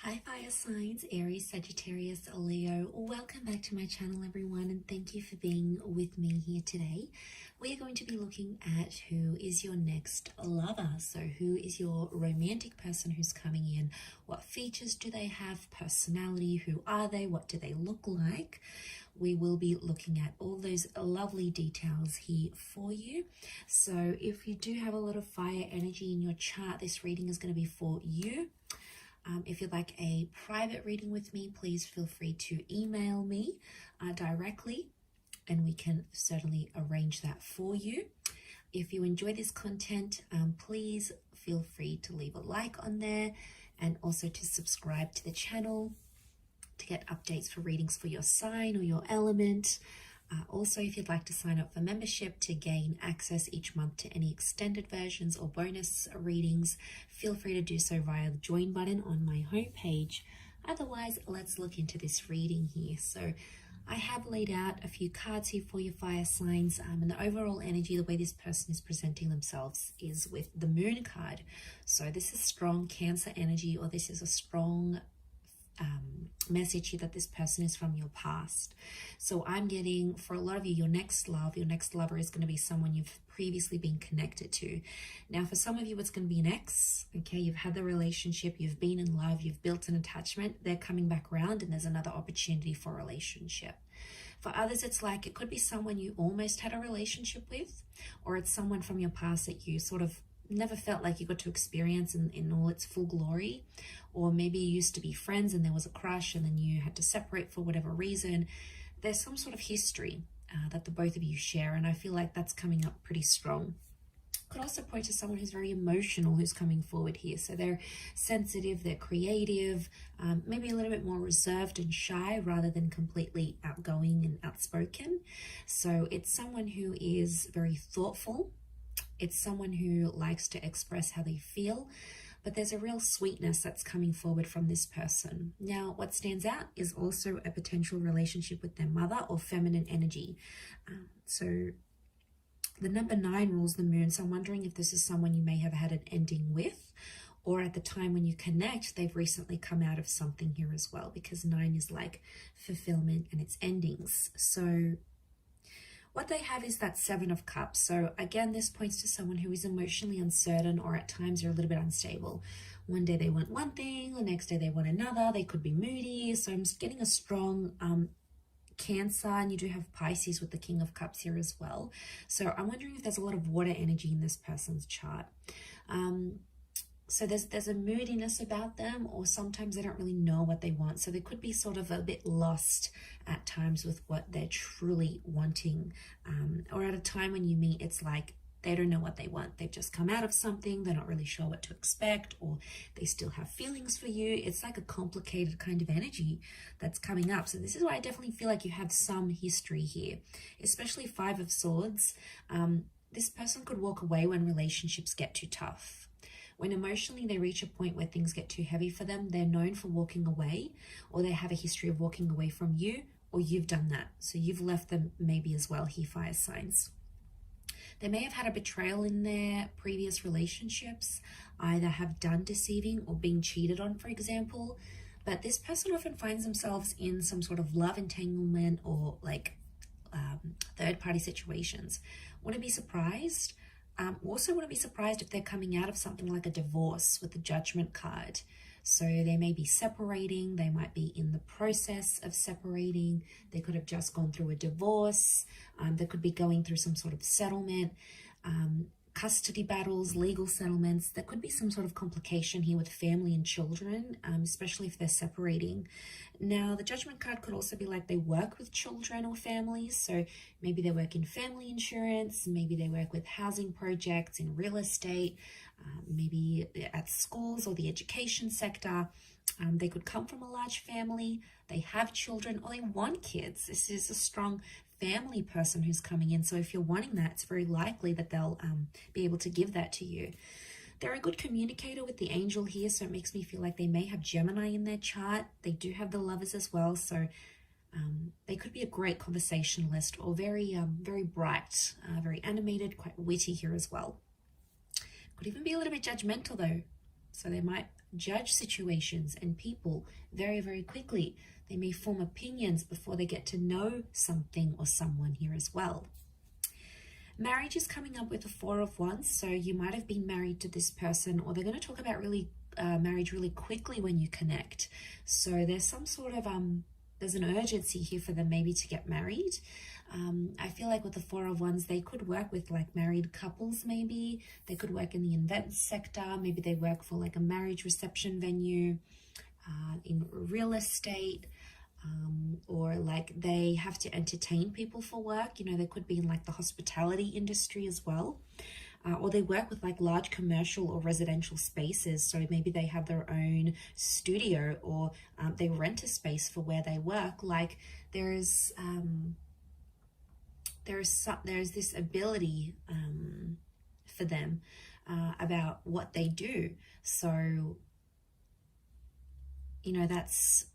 Hi fire signs, Aries, Sagittarius, Leo. Welcome back to my channel everyone, and thank you for being with me here today. We are going to be looking at who is your next lover. So who is your romantic person who's coming in? What features do they have? Personality, who are they? What do they look like? We will be looking at all those lovely details here for you. So if you do have a lot of fire energy in your chart, this reading is going to be for you. If you'd like a private reading with me, please feel free to email me directly, and we can certainly arrange that for you. If you enjoy this content, please feel free to leave a like on there and also to subscribe to the channel to get updates for readings for your sign or your element. Also, if you'd like to sign up for membership to gain access each month to any extended versions or bonus readings, feel free to do so via the join button on my homepage. Otherwise, let's look into this reading here. So I have laid out a few cards here for your fire signs, and the overall energy, the way this person is presenting themselves is with the moon card. So this is strong Cancer energy, or this is a strong message here that this person is from your past. So I'm getting, for a lot of you, your next lover is going to be someone you've previously been connected to. Now for some of you, it's going to be an ex. Okay, you've had the relationship, you've been in love, you've built an attachment, they're coming back around and there's another opportunity for a relationship. For others, it's like it could be someone you almost had a relationship with, or it's someone from your past that you sort of never felt like you got to experience in all its full glory. Or maybe you used to be friends and there was a crush and then you had to separate for whatever reason. There's some sort of history that the both of you share, and I feel like that's coming up pretty strong. Could also point to someone who's very emotional who's coming forward here. So they're sensitive, they're creative, maybe a little bit more reserved and shy rather than completely outgoing and outspoken. So it's someone who is very thoughtful. It's someone who likes to express how they feel, but there's a real sweetness that's coming forward from this person. Now, what stands out is also a potential relationship with their mother or feminine energy. So the number 9 rules the moon. So I'm wondering if this is someone you may have had an ending with, or at the time when you connect, they've recently come out of something here as well, because 9 is like fulfillment and its endings. So what they have is that 7 of Cups. So again, this points to someone who is emotionally uncertain, or at times they're a little bit unstable. One day they want one thing, the next day they want another. They could be moody. So I'm just getting a strong Cancer, and you do have Pisces with the King of Cups here as well. So I'm wondering if there's a lot of water energy in this person's chart. So there's a moodiness about them, or sometimes they don't really know what they want. So they could be sort of a bit lost at times with what they're truly wanting. Or at a time when you meet, it's like they don't know what they want. They've just come out of something. They're not really sure what to expect, or they still have feelings for you. It's like a complicated kind of energy that's coming up. So this is why I definitely feel like you have some history here, especially 5 of Swords. This person could walk away when relationships get too tough. When emotionally they reach a point where things get too heavy for them, they're known for walking away, or they have a history of walking away from you, or you've done that. So you've left them maybe as well here, fire signs. They may have had a betrayal in their previous relationships, either have done deceiving or being cheated on, for example. But this person often finds themselves in some sort of love entanglement or like third-party situations. Wouldn't be surprised. Also wouldn't be surprised if they're coming out of something like a divorce with the Judgment card. So they may be separating, they might be in the process of separating, they could have just gone through a divorce, they could be going through some sort of settlement, custody battles, legal settlements. There could be some sort of complication here with family and children, especially if they're separating. Now, the Judgment card could also be like they work with children or families. So maybe they work in family insurance, maybe they work with housing projects, in real estate, maybe at schools or the education sector. They could come from a large family, they have children, or they want kids. This is a strong family person who's coming in. So if you're wanting that, it's very likely that they'll be able to give that to you. They're a good communicator with the angel here, so it makes me feel like they may have Gemini in their chart. They do have the Lovers as well, so they could be a great conversationalist, or very bright, very animated, quite witty here as well. Could even be a little bit judgmental though. So they might judge situations and people very, very quickly. They may form opinions before they get to know something or someone here as well. Marriage is coming up with the Four of Wands, so you might have been married to this person, or they're going to talk about marriage really quickly when you connect. So there's some sort of there's an urgency here for them maybe to get married. I feel like with the Four of Wands, they could work with like married couples. Maybe they could work in the events sector. Maybe they work for like a marriage reception venue, in real estate. Or like they have to entertain people for work. You know, they could be in like the hospitality industry as well. Or they work with like large commercial or residential spaces. So maybe they have their own studio, or they rent a space for where they work. Like there's this ability for them about what they do. So, you know, that's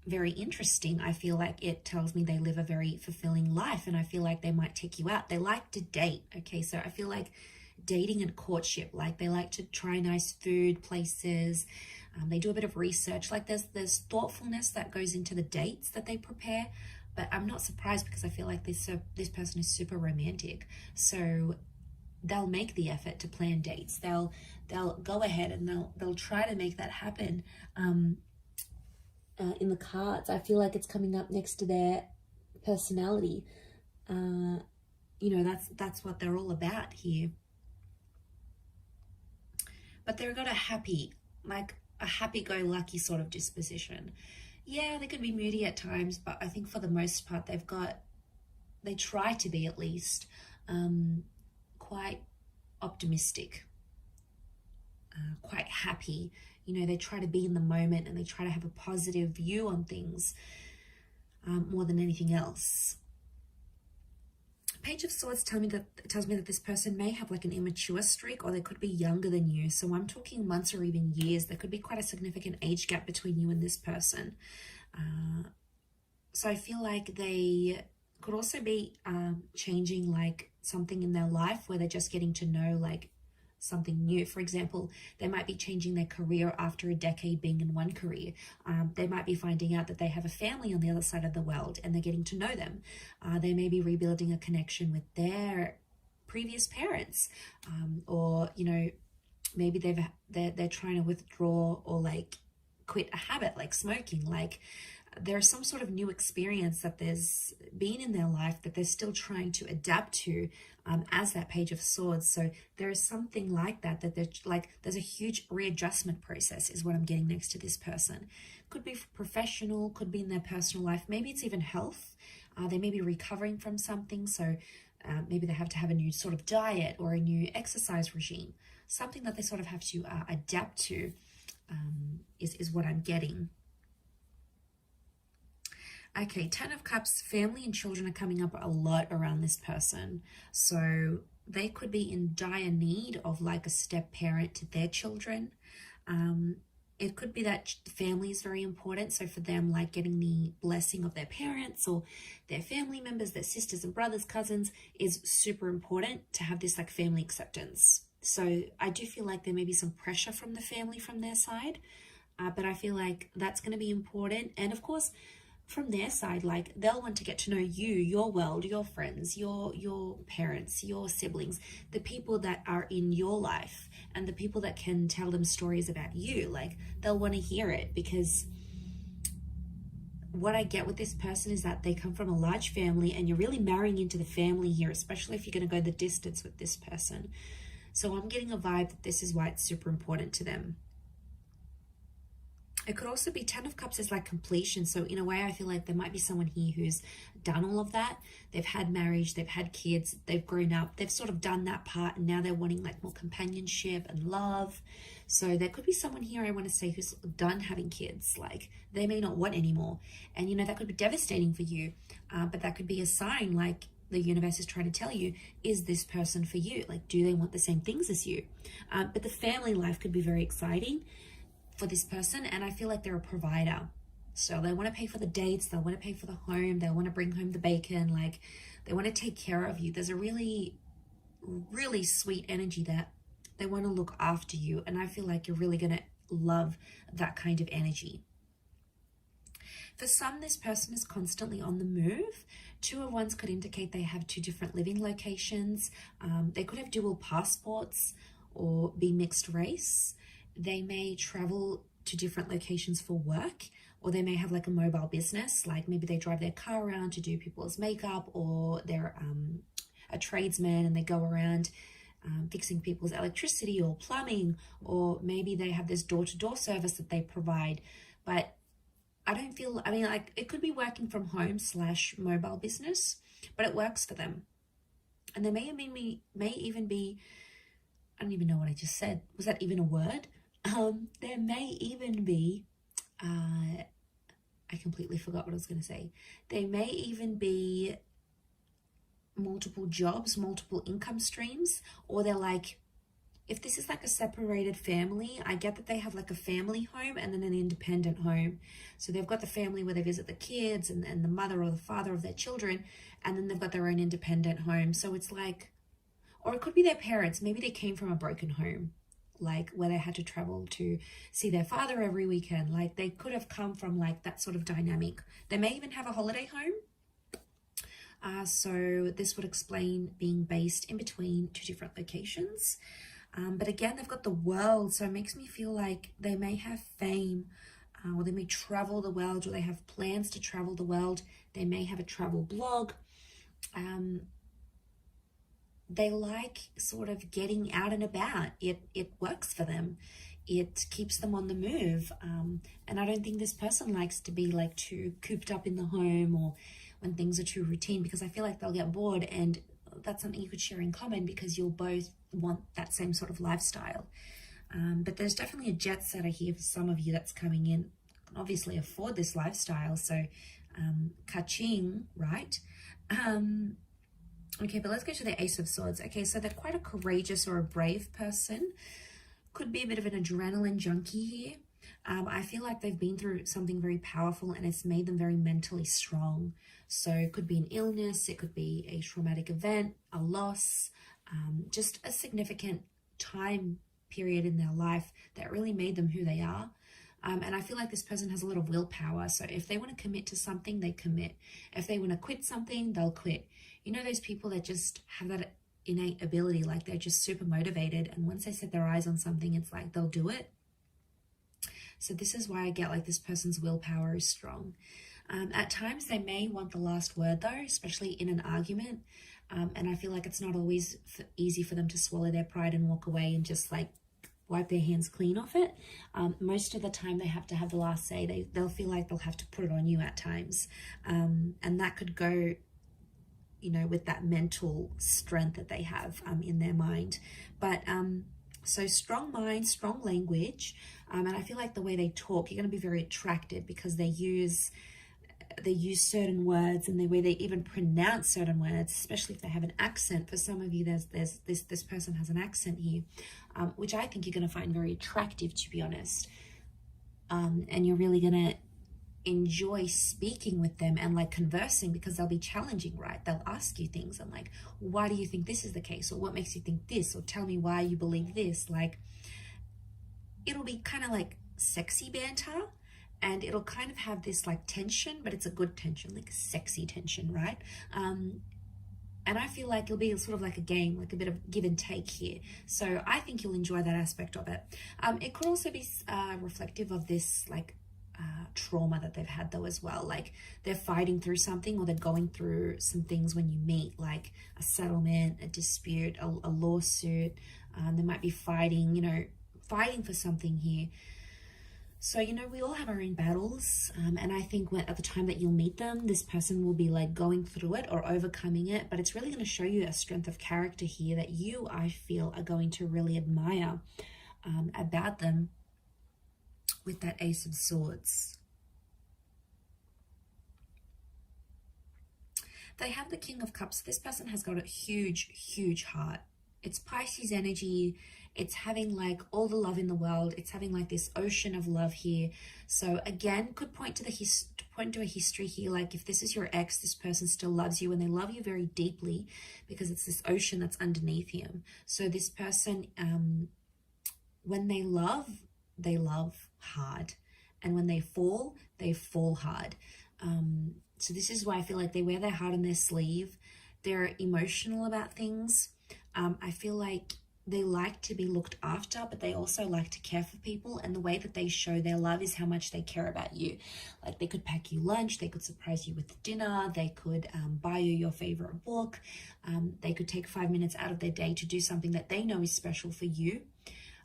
very interesting. I feel like it tells me they live a very fulfilling life, and I feel like they might take you out. They like to date. Okay, so I feel like dating and courtship, like they like to try nice food places. They do a bit of research. Like there's thoughtfulness that goes into the dates that they prepare. But I'm not surprised, because I feel like this person is super romantic. So they'll make the effort to plan dates. They'll go ahead and they'll try to make that happen. In the cards, I feel like it's coming up next to their personality. You know, that's what they're all about here. But they've got a happy-go-lucky sort of disposition. Yeah, they could be moody at times, but I think for the most part, they try to be at least quite optimistic, quite happy. You know, they try to be in the moment, and they try to have a positive view on things more than anything else. Page of Swords tells me that this person may have like an immature streak, or they could be younger than you. So I'm talking months or even years. There could be quite a significant age gap between you and this person. So I feel like they could also be changing like something in their life, where they're just getting to know like something new. For example, they might be changing their career after a decade being in one career. They might be finding out that they have a family on the other side of the world, and they're getting to know them. They may be rebuilding a connection with their previous parents, or you know, maybe they're trying to withdraw or like quit a habit like smoking. Like there's some sort of new experience that there's been in their life that they're still trying to adapt to, as that Page of Swords. So there is something like that there's a huge readjustment process is what I'm getting next to this person. Could be professional, could be in their personal life. Maybe it's even health. They may be recovering from something. So maybe they have to have a new sort of diet or a new exercise regime, something that they sort of have to adapt to, is what I'm getting. Okay, Ten of Cups, family and children are coming up a lot around this person. So they could be in dire need of like a step parent to their children. It could be that family is very important. So for them, like getting the blessing of their parents or their family members, their sisters and brothers, cousins, is super important to have this like family acceptance. So I do feel like there may be some pressure from the family from their side, but I feel like that's going to be important. And of course, from their side, like they'll want to get to know you, your world, your friends, your parents, your siblings, the people that are in your life, and the people that can tell them stories about you. Like they'll want to hear it, because what I get with this person is that they come from a large family, and you're really marrying into the family here, especially if you're going to go the distance with this person. So I'm getting a vibe that this is why it's super important to them. It could also be Ten of Cups is like completion. So in a way, I feel like there might be someone here who's done all of that. They've had marriage, they've had kids, they've grown up, they've sort of done that part, and now they're wanting like more companionship and love. So there could be someone here, I want to say, who's done having kids. Like they may not want anymore. And you know, that could be devastating for you, but that could be a sign, like the universe is trying to tell you, is this person for you? Like, do they want the same things as you? But the family life could be very exciting for this person, and I feel like they're a provider. So they want to pay for the dates, they want to pay for the home, they want to bring home the bacon, like they want to take care of you. There's a really, really sweet energy that they want to look after you, and I feel like you're really going to love that kind of energy. For some, this person is constantly on the move. 2 of Wands could indicate they have 2 different living locations. They could have dual passports or be mixed race. They may travel to different locations for work, or they may have like a mobile business, like maybe they drive their car around to do people's makeup, or they're a tradesman and they go around fixing people's electricity or plumbing, or maybe they have this door-to-door service that they provide. But I don't feel, I mean, like it could be working from home / mobile business, but it works for them. And there may even be, I don't even know what I just said. Was that even a word? There may even be, I completely forgot what I was going to say. There may even be multiple jobs, multiple income streams, or they're like, if this is like a separated family, I get that they have like a family home and then an independent home. So they've got the family where they visit the kids and the mother or the father of their children, and then they've got their own independent home. So it's like, or it could be their parents. Maybe they came from a broken home, like where they had to travel to see their father every weekend. Like they could have come from like that sort of dynamic. They may even have a holiday home. So this would explain being based in between 2 different locations. But again, they've got the world, so it makes me feel like they may have fame, or they may travel the world, or they have plans to travel the world. They may have a travel blog. They like sort of getting out and about. It works for them. It keeps them on the move. And I don't think this person likes to be like too cooped up in the home, or when things are too routine, because I feel like they'll get bored, and that's something you could share in common because you'll both want that same sort of lifestyle. But there's definitely a jet setter here for some of you that's coming in. Can obviously afford this lifestyle, so ka-ching, right? Okay, but let's go to the Ace of Swords. Okay, so they're quite a courageous or a brave person. Could be a bit of an adrenaline junkie here. I feel like they've been through something very powerful and it's made them very mentally strong. So it could be an illness, it could be a traumatic event, a loss, just a significant time period in their life that really made them who they are. And I feel like this person has a lot of willpower. So if they want to commit to something, they commit. If they want to quit something, they'll quit. You know, those people that just have that innate ability, like they're just super motivated. And once they set their eyes on something, it's like they'll do it. So this is why I get like this person's willpower is strong. At times they may want the last word though, especially in an argument. And I feel like it's not always easy for them to swallow their pride and walk away and just like wipe their hands clean off it. Most of the time they have to have the last say. They'll feel like they'll have to put it on you at times. And that could go, you know, with that mental strength that they have in their mind. But so strong mind, strong language. And I feel like the way they talk, you're going to be very attracted because they use certain words, and the way they even pronounce certain words, especially if they have an accent. For some of you, this person has an accent here, which I think you're going to find very attractive, to be honest. And you're really going to enjoy speaking with them and like conversing, because they'll be challenging, right? They'll ask you things and like, why do you think this is the case? Or what makes you think this? Or tell me why you believe this. Like, it'll be kind of like sexy banter. And it'll kind of have this like tension, but it's a good tension, like a sexy tension, right? And I feel like it'll be sort of like a game, like a bit of give and take here. So I think you'll enjoy that aspect of it. It could also be reflective of this like trauma that they've had though as well. Like they're fighting through something, or they're going through some things when you meet, like a settlement, a dispute, a lawsuit. They might be fighting, you know, fighting for something here. So, you know, we all have our own battles, and I think at the time that you'll meet them, this person will be like going through it or overcoming it, but it's really going to show you a strength of character here that you, I feel, are going to really admire about them with that Ace of Swords. They have the King of Cups. This person has got a huge, huge heart. It's Pisces energy. It's having like all the love in the world. It's having like this ocean of love here. So again, could point to a history here. Like if this is your ex, this person still loves you, and they love you very deeply because it's this ocean that's underneath him. So this person, when they love, they love hard. And when they fall hard. So this is why I feel like they wear their heart on their sleeve. They're emotional about things. I feel like they like to be looked after, but they also like to care for people. And the way that they show their love is how much they care about you. Like they could pack you lunch, they could surprise you with dinner, they could buy you your favorite book. They could take 5 minutes out of their day to do something that they know is special for you.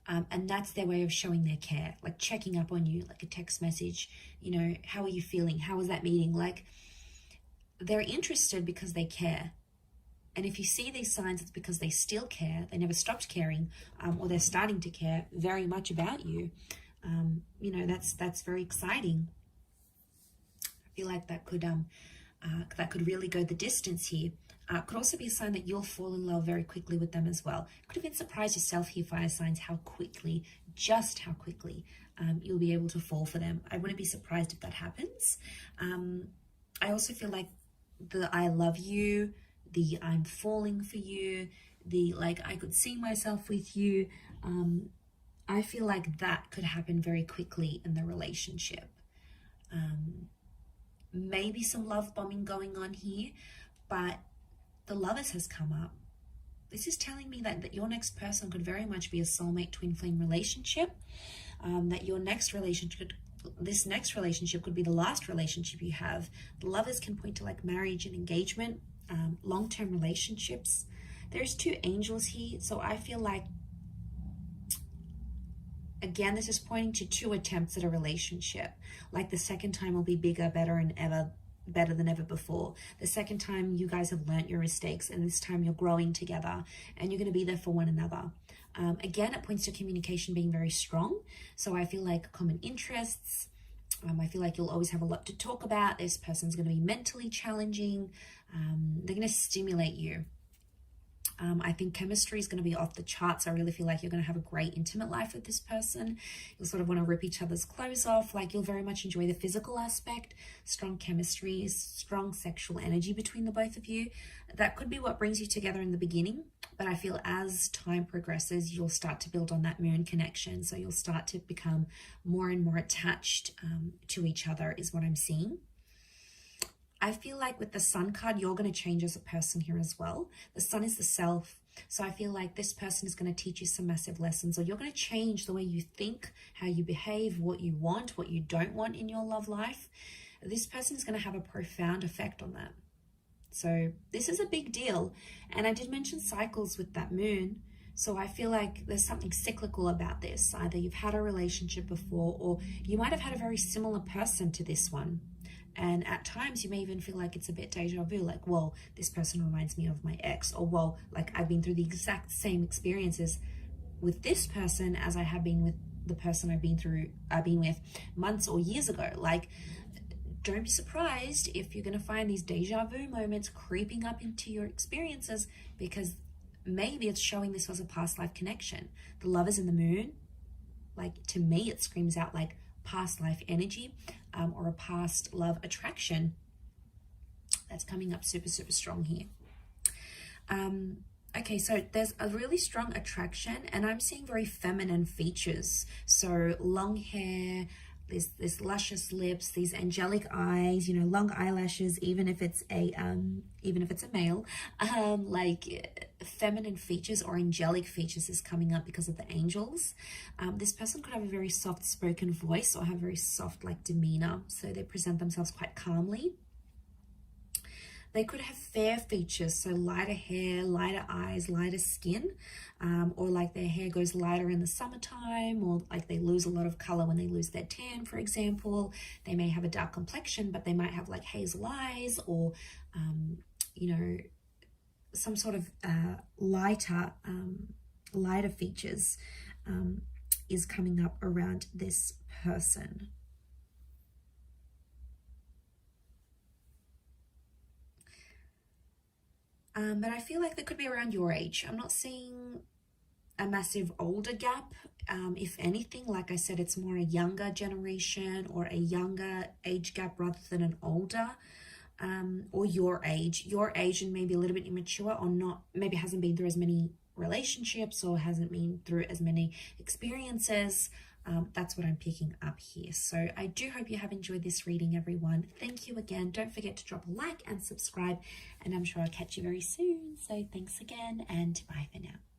And that's their way of showing their care, like checking up on you, like a text message, you know, how are you feeling? How was that meeting? Like they're interested because they care. And if you see these signs, it's because they still care. They never stopped caring, or they're starting to care very much about you. You know, that's very exciting. I feel like that could really go the distance here. Could also be a sign that you'll fall in love very quickly with them as well. Could even surprise yourself here, fire signs, just how quickly you'll be able to fall for them. I wouldn't be surprised if that happens. I also feel like the I love you, the I'm falling for you, the like I could see myself with you. I feel like that could happen very quickly in the relationship. Maybe some love bombing going on here, but the Lovers has come up. This is telling me that your next person could very much be a soulmate twin flame relationship, that your next relationship, this next relationship could be the last relationship you have. The Lovers can point to like marriage and engagement, long-term relationships. There's 2 angels here, so I feel like, again, this is pointing to 2 attempts at a relationship. Like the second time will be bigger, better than ever before. The second time you guys have learnt your mistakes, and this time you're growing together and you're going to be there for one another. Again, it points to communication being very strong. So I feel like common interests. I feel like you'll always have a lot to talk about. This person's going to be mentally challenging. They're going to stimulate you. I think chemistry is going to be off the charts. I really feel like you're going to have a great intimate life with this person. You'll sort of want to rip each other's clothes off. Like you'll very much enjoy the physical aspect, strong chemistry, strong sexual energy between the both of you. That could be what brings you together in the beginning. But I feel as time progresses, you'll start to build on that moon connection. So you'll start to become more and more attached to each other is what I'm seeing. I feel like with the Sun card, you're going to change as a person here as well. The Sun is the self. So I feel like this person is going to teach you some massive lessons, or you're going to change the way you think, how you behave, what you want, what you don't want in your love life. This person is going to have a profound effect on that. So this is a big deal. And I did mention cycles with that moon. So I feel like there's something cyclical about this. Either you've had a relationship before, or you might have had a very similar person to this one. And at times you may even feel like it's a bit deja vu, like, well, this person reminds me of my ex, or well, like I've been through the exact same experiences with this person as I have been with the person I've been with months or years ago. Like, don't be surprised if you're going to find these deja vu moments creeping up into your experiences, because maybe it's showing this was a past life connection. The Lovers in the moon, like to me, it screams out like past life energy, or a past love attraction that's coming up super, super strong here. Okay, so there's a really strong attraction, and I'm seeing very feminine features. So long hair, this luscious lips, these angelic eyes, you know, long eyelashes, even if it's a male, like feminine features or angelic features is coming up because of the angels. This person could have a very soft spoken voice or have very soft like demeanor, so they present themselves quite calmly. They could have fair features, so lighter hair, lighter eyes, lighter skin, or like their hair goes lighter in the summertime, or like they lose a lot of color when they lose their tan, for example. They may have a dark complexion, but they might have like hazel eyes, or, you know, some sort of lighter features is coming up around this person. But I feel like they could be around your age. I'm not seeing a massive older gap. If anything, like I said, it's more a younger generation or a younger age gap rather than an older, or your age and maybe a little bit immature, or not, maybe hasn't been through as many relationships or hasn't been through as many experiences. That's what I'm picking up here. So I do hope you have enjoyed this reading, everyone. Thank you again. Don't forget to drop a like and subscribe, and I'm sure I'll catch you very soon. So thanks again, and bye for now.